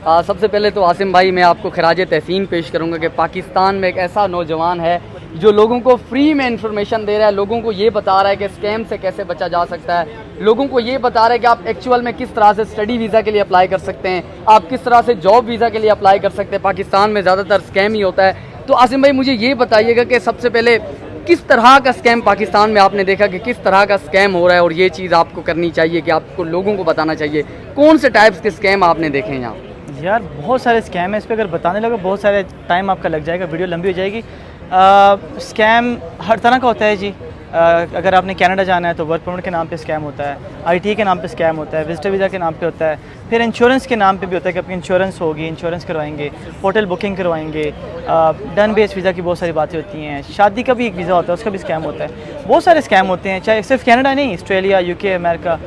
सबसे पहले तो आसिम भाई मैं आपको खराज तहसीन पेश करूंगा कि पाकिस्तान में एक ऐसा नौजवान है जो लोगों को फ्री में इंफॉर्मेशन दे रहा है, लोगों को ये बता रहा है कि स्कैम से कैसे बचा जा सकता है, लोगों को ये बता रहा है कि आप एक्चुअल में किस तरह से स्टडी वीज़ा के लिए अप्लाई कर सकते हैं, आप किस तरह से जॉब वीज़ा के लिए अप्लाई कर सकते हैं। पाकिस्तान में ज़्यादातर स्कैम ही होता है। तो आसिम भाई मुझे ये बताइएगा कि सबसे पहले किस तरह का स्कैम पाकिस्तान में आपने देखा कि किस तरह का स्कैम हो रहा है और ये चीज़ आपको करनी चाहिए कि आपको लोगों को बताना चाहिए, कौन से टाइप्स के स्कैम आपने देखे हैं यहाँ? यार बहुत सारे स्कैम है, इस पर अगर बताने लगे बहुत सारे टाइम आपका लग जाएगा, वीडियो लंबी हो जाएगी। स्कैम हर तरह का होता है जी। अगर आपने कनाडा जाना है तो वर्क परमिट के नाम पे स्कैम होता है, आईटी के नाम पे स्कैम होता है, विजिटर वीज़ा के नाम पे होता है, फिर इंश्योरेंस के नाम पे भी होता है कि आपकी इंश्योरेंस होगी, इंश्योरेंस करवाएंगे, होटल बुकिंग करवाएंगे, डन बेस्ड वीज़ा की बहुत सारी बातें होती हैं, शादी का भी एक वीज़ा होता है उसका भी स्कैम होता है। बहुत सारे स्कैम होते हैं, चाहे सिर्फ कनाडा नहीं, ऑस्ट्रेलिया, यूके, अमेरिका,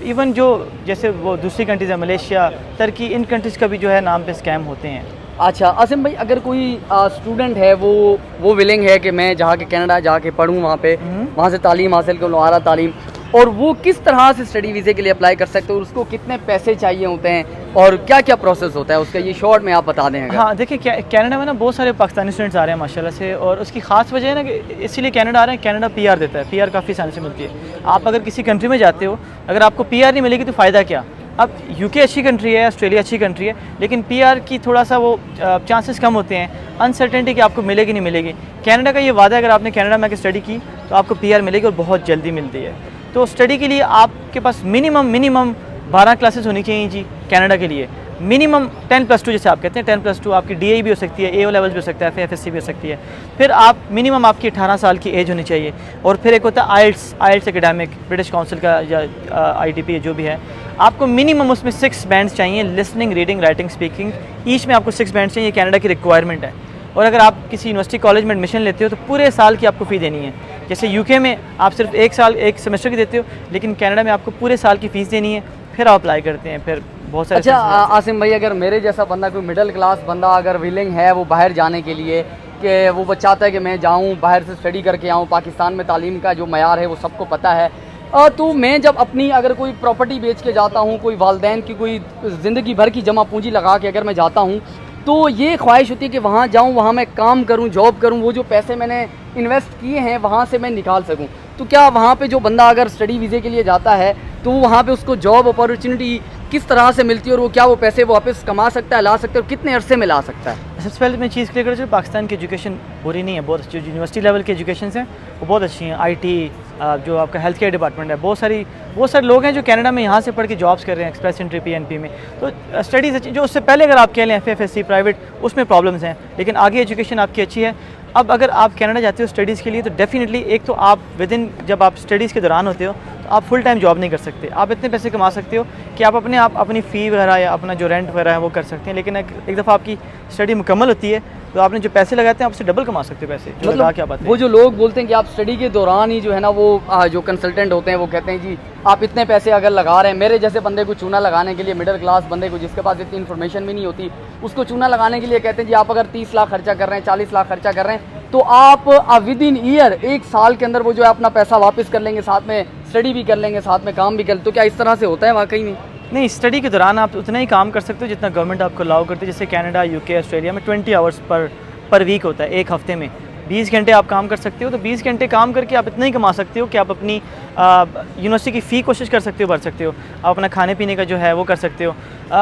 इवन जो जैसे वो दूसरी कंट्रीज़ है, मलेशिया, तुर्की, इन कंट्रीज़ का भी जो है नाम पे स्कैम होते हैं। अच्छा आसिम भाई, अगर कोई स्टूडेंट है वो विलिंग है कि मैं जाके कनाडा जाके पढूं, वहाँ से तालीम हासिल करूँ, आला तालीम, और वो किस तरह से स्टडी वीज़े के लिए अप्लाई कर सकते हो, उसको कितने पैसे चाहिए होते हैं और क्या क्या प्रोसेस होता है उसका, ये शॉर्ट में आप बता दें अगर। हाँ देखिए, कनाडा में ना बहुत सारे पाकिस्तानी स्टूडेंट्स आ रहे हैं माशाल्लाह से, और उसकी खास वजह है ना कि इसीलिए कनाडा आ रहे हैं, कनाडा पीआर देता है, पीआर काफ़ी आसानी से मिलती है। आप अगर किसी कंट्री में जाते हो, अगर आपको पीआर नहीं मिलेगी तो फ़ायदा क्या। अब यूके अच्छी कंट्री है, ऑस्ट्रेलिया अच्छी कंट्री है, लेकिन पीआर की थोड़ा सा वो चांसेस कम होते हैं, अनसर्टेनिटी कि आपको मिलेगी नहीं मिलेगी। कनाडा का ये वादा है, अगर आपने कनाडा में आकर स्टडी की तो आपको पीआर मिलेगी और बहुत जल्दी मिलती है। तो स्टडी के लिए आपके पास मिनिमम 12 क्लासेस होनी चाहिए जी कनाडा के लिए, मिनिमम 10+2 जैसे आप कहते हैं, 10+2 आपकी DA भी हो सकती है, AO लेवल्स भी हो सकता है, फिर FSC भी हो सकती है। फिर आप मिनिमम आपकी 18 साल की एज होनी चाहिए, और फिर एक होता है आइल्स एकेडमिक, ब्रिटिश काउंसिल का या IDP जो भी है, आपको मिनिमम उसमें 6 बैंड्स चाहिए, listening, reading, writing, speaking, each में आपको 6 बैंड्स चाहिए, कनाडा की रिक्वायरमेंट है। और अगर आप किसी यूनिवर्सिटी कॉलेज में एडमिशन लेते हो तो पूरे साल की आपको फ़ी देनी है। जैसे यूके में आप सिर्फ एक सेमेस्टर की देते हो, लेकिन कनाडा में आपको पूरे साल की फ़ीस देनी है, फिर आप अप्लाई करते हैं, फिर बहुत सारे। अच्छा आसिम भाई, अगर मेरे जैसा बंदा, कोई मिडिल क्लास बंदा अगर विलिंग है वो बाहर जाने के लिए, कि वो चाहता है कि मैं जाऊँ बाहर से स्टडी करके आऊँ, पाकिस्तान में तालीम का जो मयार है वो सबको पता है, तो मैं जब अपनी अगर कोई प्रॉपर्टी बेच के जाता हूँ, कोई वालदैन की कोई ज़िंदगी भर की जमा पूंजी लगा के अगर मैं जाता हूँ, तो ये ख्वाहिश होती है कि वहाँ जाऊँ, वहाँ मैं काम करूँ, जॉब करूँ, वो जो पैसे मैंने इन्वेस्ट किए हैं वहाँ से मैं निकाल सकूँ। तो क्या वहाँ पे जो बंदा अगर स्टडी वीज़े के लिए जाता है तो वहाँ पे उसको जॉब अपॉर्चुनिटी किस तरह से मिलती है, और वो क्या वो पैसे वापस कमा सकता है, ला सकता है, और कितने अरसे में ला सकता है? सबसे पहले मैं चीज़ क्लियर कर, पाकिस्तान की एजुकेशन बुरी नहीं है, बहुत अच्छी यूनिवर्सिटी लेवल की एजुकेशन हैं वो बहुत अच्छी हैं। IT, जो आपका हेल्थ केयर डिपार्टमेंट है, बहुत सारे लोग हैं जो कनाडा में यहाँ से पढ़ के जॉब्स कर रहे हैं, एक्सप्रेस एंट्री, PNP में। तो स्टडीज़ अच्छी, जो उससे पहले अगर आप कह लें FFSC प्राइवेट, उसमें प्रॉब्लम्स हैं, लेकिन आगे एजुकेशन आपकी अच्छी है। अब अगर आप कनाडा जाते हो स्टडीज़ के लिए तो डेफिनेटली एक तो आप जब आप स्टडीज़ के दौरान होते हो तो आप फुल टाइम जॉब नहीं कर सकते। आप इतने पैसे कमा सकते हो कि आप अपनी फ़ी वगैरह या अपना जो रेंट वगैरह है वो कर सकते हैं, लेकिन एक दफ़ा आपकी स्टडी मुकम्मल होती है तो आपने जो पैसे लगाते हैं आपसे डबल कमा सकते हो पैसे। मतलब क्या बात है, वो जो लोग बोलते हैं कि आप स्टडी के दौरान ही जो है ना वो जो कंसल्टेंट होते हैं वो कहते हैं जी आप इतने पैसे अगर लगा रहे हैं, मेरे जैसे बंदे को चूना लगाने के लिए, मिडिल क्लास बंदे को जिसके पास इतनी इन्फॉर्मेशन भी नहीं होती, उसको चूना लगाने के लिए कहते हैं जी आप अगर 30 लाख खर्चा कर रहे हैं, 40 लाख खर्चा कर रहे हैं, तो आप विद इन ईयर, 1 साल के अंदर वो जो है अपना पैसा वापस कर लेंगे, साथ में स्टडी भी कर लेंगे, साथ में काम भी कर। तो क्या इस तरह से होता है वाकई में? नहीं, स्टडी के दौरान आप उतना ही काम कर सकते हो जितना गवर्नमेंट आपको अलाउ करती है। जैसे कनाडा, यूके, ऑस्ट्रेलिया में 20 आवर्स पर वीक होता है, एक हफ्ते में 20 घंटे आप काम कर सकते हो। तो 20 घंटे काम करके आप इतना ही कमा सकते हो कि आप अपनी यूनिवर्सिटी की फ़ी कोशिश कर सकते हो, भर सकते हो, आप अपना खाने पीने का जो है वो कर सकते हो।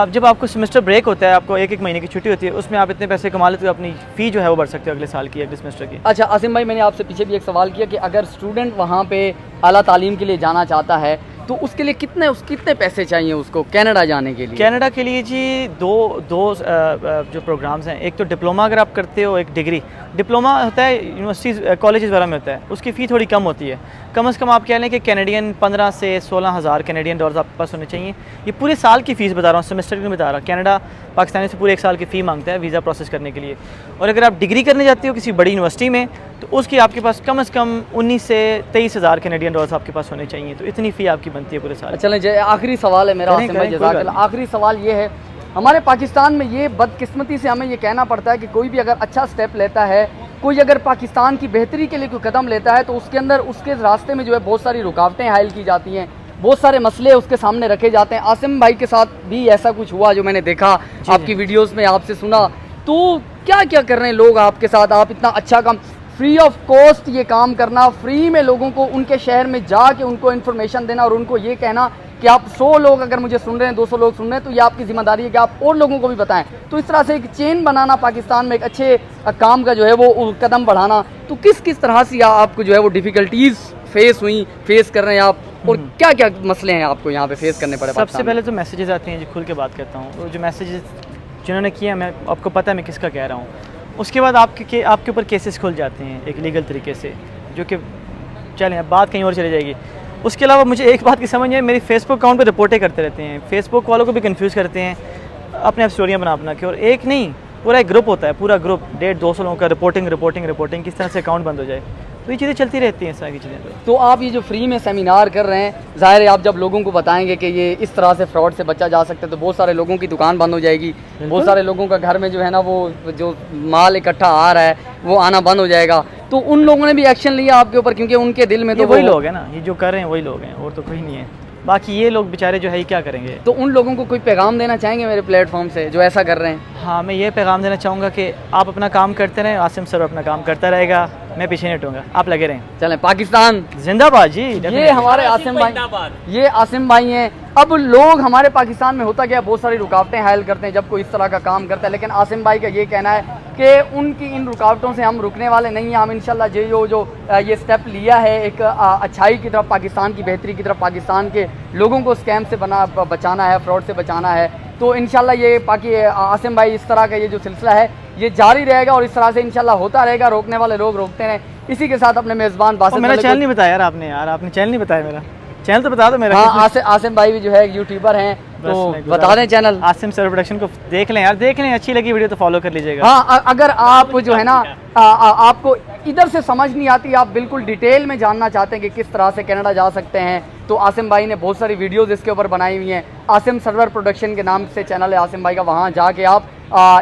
जब आपको सेमेस्टर ब्रेक होता है, आपको एक महीने की छुट्टी होती है, उसमें आप इतने पैसे कमा लेते हो, अपनी फ़ी जो है वो भर सकते हो अगले साल की, अगले सेमेस्टर की। अच्छा आसिम भाई, मैंने आपसे पीछे भी एक सवाल किया कि अगर स्टूडेंट वहाँ पे आला तालीम के लिए जाना चाहता है तो उसके लिए कितने पैसे चाहिए उसको कनाडा जाने के लिए? कनाडा के लिए जी दो जो प्रोग्राम्स हैं, एक तो डिप्लोमा अगर आप करते हो, एक डिग्री। डिप्लोमा होता है यूनिवर्सिटीज़ कॉलेजेस वगैरह में होता है, उसकी फ़ी थोड़ी कम होती है, कम से कम आप कह लें कि कैनेडियन 15 से 16,000 कैनेडियन डॉलर्स आपके पास होने चाहिए। ये पूरे साल की फ़ीस बता रहा हूँ, सेमेस्टर की नहीं बता रहा। कनाडा पाकिस्तानी से पूरे 1 साल की फ़ी मांगता है वीज़ा प्रोसेस करने के लिए। और अगर आप डिग्री करने जाते हो किसी बड़ी यूनिवर्सिटी में तो उसकी आपके पास कम से कम 19 से 23,000 कैनेडियन डॉलर्स आपके पास होने चाहिए। तो इतनी फ़ी आपकी बनती है पूरे साल। चलें, आखिरी सवाल है मेरा आसिम भाई, जज़ाकल्लाह। आखिरी सवाल ये है, हमारे पाकिस्तान में ये बदकिस्मती से हमें ये कहना पड़ता है कि कोई भी अगर अच्छा स्टेप लेता है, कोई अगर पाकिस्तान की बेहतरी के लिए कोई कदम लेता है, तो उसके अंदर उसके रास्ते में जो है बहुत सारी रुकावटें हायल की जाती हैं, बहुत सारे मसले उसके सामने रखे जाते हैं। आसिम भाई के साथ भी ऐसा कुछ हुआ जो मैंने देखा आपकी वीडियोस में, आपसे सुना, तो क्या क्या कर रहे हैं लोग आपके साथ? आप इतना अच्छा काम, फ्री ऑफ कॉस्ट ये काम करना, फ्री में लोगों को उनके शहर में जाके उनको इन्फॉर्मेशन देना और उनको ये कहना कि आप 100 लोग अगर मुझे सुन रहे हैं, 200 लोग सुन रहे हैं, तो ये आपकी जिम्मेदारी है कि आप और लोगों को भी बताएं। तो इस तरह से एक चेन बनाना पाकिस्तान में, एक अच्छे काम का जो है वो कदम बढ़ाना, तो किस किस तरह से आपको जो है वो डिफ़िकल्टीज़ फेस कर रहे हैं आप, और क्या क्या मसले हैं आपको यहाँ पे फेस करने पड़े? सबसे पहले तो मैसेजेस आते हैं, जो खुल के बात करता हूँ, वो जो मैसेजेस जिन्होंने किया, मैं आपको पता है मैं किसका कह रहा हूँ। उसके बाद आपके ऊपर केसेस खुल जाते हैं एक लीगल तरीके से, जो कि चलें अब बात कहीं और चली जाएगी। उसके अलावा मुझे एक बात की समझ नहीं है, मेरी फेसबुक अकाउंट पे रिपोर्टें करते रहते हैं, फेसबुक वालों को भी कंफ्यूज करते हैं अपने आप स्टोरियाँ बना के, और एक नहीं पूरा एक ग्रुप होता है, पूरा ग्रुप 150-200 लोगों का रिपोर्टिंग किस तरह से अकाउंट बंद हो जाए। तो ये चीज़ें चलती रहती हैं, सारी चीज़ें। तो आप ये जो फ्री में सेमिनार कर रहे हैं, ज़ाहिर है आप जब लोगों को बताएंगे कि ये इस तरह से फ्रॉड से बचा जा सकता है, तो बहुत सारे लोगों की दुकान बंद हो जाएगी, बहुत सारे लोगों का घर में जो है ना वो जो माल इकट्ठा आ रहा है वो आना बंद हो जाएगा। तो उन लोगों ने भी एक्शन लिया आपके ऊपर, क्योंकि उनके दिल में तो वही लोग हैं ना, ये जो कर रहे हैं वही लोग हैं, और तो कोई नहीं है। बाकी ये लोग बेचारे जो है क्या करेंगे। तो उन लोगों को कोई पैगाम देना चाहेंगे मेरे प्लेटफॉर्म से जो ऐसा कर रहे हैं? हाँ, मैं ये पैगाम देना चाहूँगा कि आप अपना काम करते रहें, आसिम सर अपना काम करता रहेगा, मैं पीछे नहीं हटूँगा, आप लगे रहें। चलें, पाकिस्तान जिंदाबाद जी। ये हमारे आसिम भाई, ये आसिम भाई हैं। अब लोग हमारे पाकिस्तान में होता क्या, बहुत सारी रुकावटें हायल करते हैं जब कोई इस तरह का काम करता है, लेकिन आसिम भाई का ये कहना है कि उनकी इन रुकावटों से हम रुकने वाले नहीं हैं। हम इंशाल्लाह जो ये स्टेप लिया है एक अच्छाई की तरफ, पाकिस्तान की बेहतरी की तरफ, पाकिस्तान के लोगों को स्कैम से बचाना है, फ्रॉड से बचाना है, तो इंशाल्लाह ये आसिम भाई इस तरह का ये जो सिलसिला है ये जारी रहेगा और इस तरह से इंशाल्लाह होता रहेगा। रोकने वाले लोग रोकते रहें। इसी के साथ अपने मेज़बान बासित, मेरा चैनल नहीं बताया यार आपने चैनल नहीं बताया, मेरा चैनल तो बता दो मेरा। हाँ, आसिम भाई भी जो है यूट्यूबर हैं, तो बता दें चैनल। आसिम सर प्रोडक्शन को देख लें यार, देख लें, अच्छी लगी वीडियो तो फॉलो कर लीजिएगा। हाँ, अगर आप जो है ना आपको इधर से समझ नहीं आती, आप बिल्कुल डिटेल में जानना चाहते हैं कि किस तरह से कनाडा जा सकते हैं, तो आसिम भाई ने बहुत सारी वीडियोस इसके ऊपर बनाई हुई हैं। आसिम सर्वर प्रोडक्शन के नाम से चैनल है आसिम भाई का, वहाँ जाके आप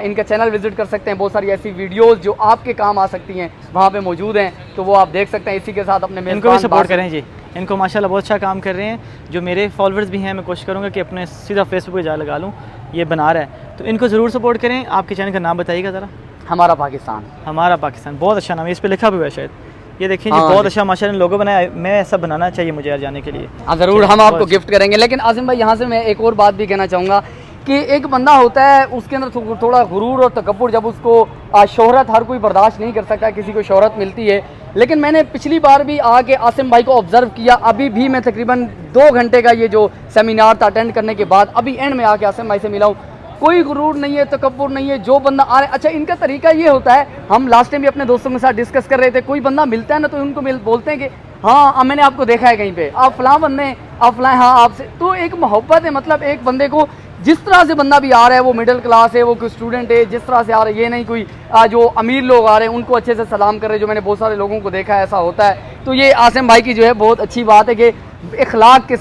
इनका चैनल विजिट कर सकते हैं। बहुत सारी ऐसी वीडियोस जो आपके काम आ सकती हैं वहाँ पे मौजूद हैं, तो वो आप देख सकते हैं। इसी के साथ अपने इनको भी सपोर्ट करें जी, इनको माशाल्लाह बहुत अच्छा काम कर रहे हैं। जो मेरे फॉलोअर्स भी हैं, मैं कोशिश करूँगा कि अपने सीधा फेसबुक पे जा लगा लूँ, ये बना रहा है, तो इनको ज़रूर सपोर्ट करें। आपके चैनल का नाम बताइएगा ज़रा। हमारा पाकिस्तान। हमारा पाकिस्तान बहुत अच्छा नाम है, इस पर लिखा भी हुआ है शायद, ये देखिए जी, बहुत अच्छा माशाल्लाह लोगो बनाया। मैं ऐसा बनाना चाहिए मुझे यार जाने के लिए। हाँ ज़रूर, हम आपको गिफ्ट करेंगे। लेकिन आसिम भाई यहाँ से मैं एक और बात भी कहना चाहूँगा कि एक बंदा होता है उसके अंदर थोड़ा गुरूर और तकब्बुर, जब उसको शोहरत, हर कोई बर्दाश्त नहीं कर सकता, किसी को शोहरत मिलती है। लेकिन मैंने पिछली बार भी आके आसिम भाई को ऑब्ज़र्व किया, अभी भी मैं तकरीबन 2 घंटे का ये जो सेमिनार था अटेंड करने के बाद अभी एंड में आके आसिम भाई से मिला हूँ, कोई गुरूर नहीं है, तकब्बुर नहीं है। जो बंदा आ रहा है, अच्छा इनका तरीका ये होता है, हम लास्ट टाइम भी अपने दोस्तों के साथ डिस्कस कर रहे थे, कोई बंदा मिलता है ना तो उनको बोलते हैं कि हाँ मैंने आपको देखा है कहीं पे, आप फलां बंदे, आप फलां, हाँ आपसे। तो एक मोहब्बत है, मतलब एक बंदे को जिस तरह से बंदा भी आ रहा है, वो मिडिल क्लास है, वो कोई स्टूडेंट है, जिस तरह से आ रहा है, ये नहीं कोई जो अमीर लोग आ रहे हैं उनको अच्छे से सलाम कर रहे हैं, जो मैंने बहुत सारे लोगों को देखा है ऐसा होता है। तो ये आसिम भाई की जो है बहुत अच्छी बात है कि इखलाक के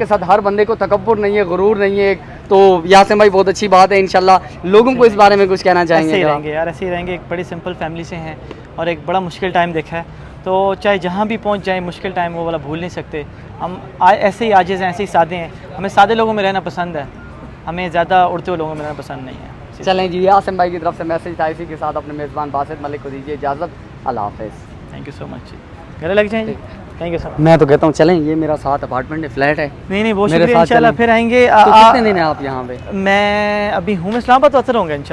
साथ हर बंदे को तकब्बुर नहीं है, गुरूर नहीं है। तो आसिम भाई बहुत अच्छी बात है। इंशाल्लाह लोगों को इस बारे में कुछ कहना चाहेंगे? ऐसे ही रहेंगे यार, ऐसे ही रहेंगे। एक बड़ी सिंपल फैमिली से हैं और एक बड़ा मुश्किल टाइम देखा है, तो चाहे जहाँ भी पहुँच जाए मुश्किल टाइम वो वाला भूल नहीं सकते। हम ऐसे ही आजिज़ हैं, ऐसे ही सादे हैं, हमें सादे लोगों में रहना पसंद है, हमें ज़्यादा उड़ते हुए लोगों में रहना पसंद नहीं है। चलें जी, आसिम भाई की तरफ से मैसेज था, इसी के साथ अपने मेज़बान बासित मलिक को दीजिए इजाज़त। अल्लाह हाफ़िज़। थैंक यू सो मच जी, गले लग जाएँ जी। Thank you so much. मैं तो कहता हूँ चलें, ये मेरा साथ अपार्टमेंट है, फ्लैट है। नहीं बहुत शुक्रिया, इंशाल्लाह फिर आएंगे। तो कितने दिन हैं आप यहाँ पे? मैं अभी हूँ इस्लामाबाद, तो असर होंगे इंशाल्लाह।